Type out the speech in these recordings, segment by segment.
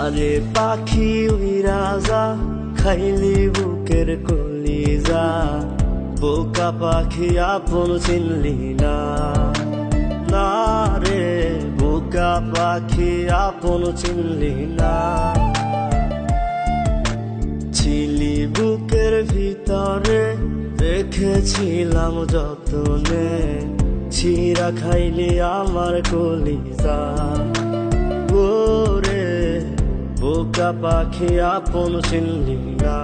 যারে পাখি উইরা যা খাইলি বুকের কলিজা, বোকা পাখি আপন চিনলি না। না রে বোকা পাখি আপন চিনলি না। ছিলি বুকের ভিতরে রেখেছিলাম যতনে, ছিঁড়া খাইলি আমার কলিজা। ওরে বোকা পাখি আপন চিনলি না।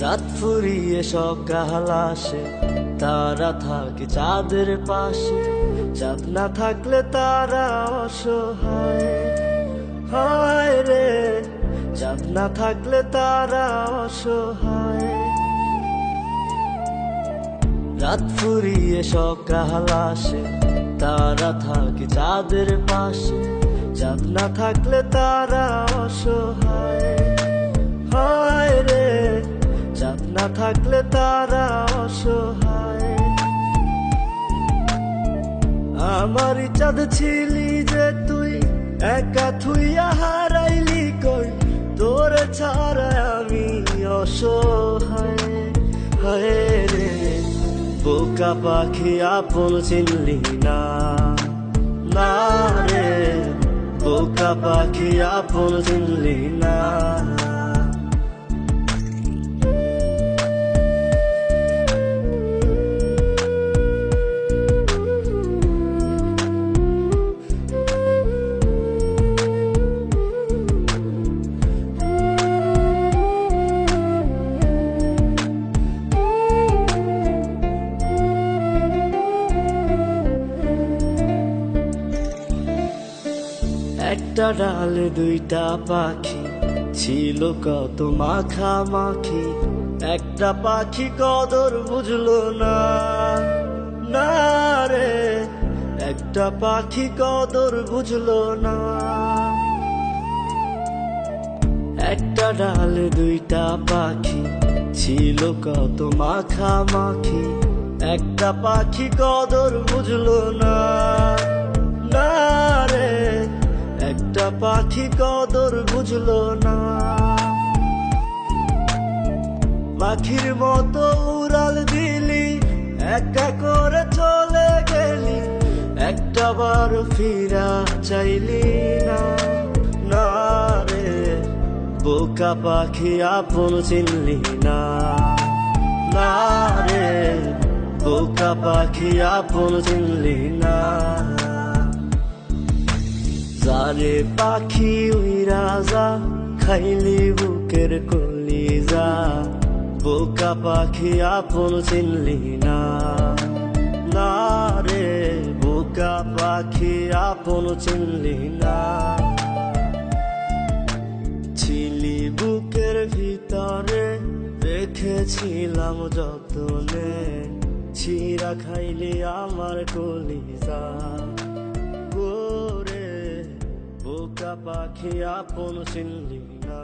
রাত ফুরিয়ে সকাল আসে, তারা থাকে চাঁদের পাশে। চাঁদ না থাকলে তারা অসহায়, হায় রে চাঁদ না থাকলে তারা অসহায়। রাত ফুরিয়ে সকাল আসে, তারা থাকে চাঁদের পাশে। চাঁদ না থাকলে তারা অসহায়, হায় রে চাঁদ না থাকলে তারা অসহায়। আমারই চাঁদ ছিলি যে তুই, একা থুইয়া হারাইলি কই। তোর ছাড়া আমি অসহায়, হায় রে বোকা পাখি আপন চিনলি না। না রে বোকা পাখি আপন চিনলি না। একটা ডালে দুইটা পাখি, ছিল কত মাখামাখি। একটা পাখি কদর বুঝলো না। না রে একটা পাখি কদর বুঝলো না। একটা ডালে দুইটা পাখি, ছিল কত মাখামাখি। একটা পাখি কদর বুঝলো না। না রে একটা পাখি কদর বুঝলো না। পাখির মতো উড়াল দিলি, একা করে চলে গেলি। একটা বার ফিরা চাইলি না। না রে বোকা পাখি আপন চিনলি না। না রে বোকা পাখি আপন চিনলি না। যারে পাখি উইরা যা খাইলি বুকের কলিজা, বোকা পাখি আপন চিনলি না। না রে বোকা পাখি আপন চিনলি না। ছিলি বুকের ভিতরে রেখেছিলাম যতনে, ছিঁড়া খাইলি আমার কলিজা। ওরে বোকা পাখি আপন চিনলি না।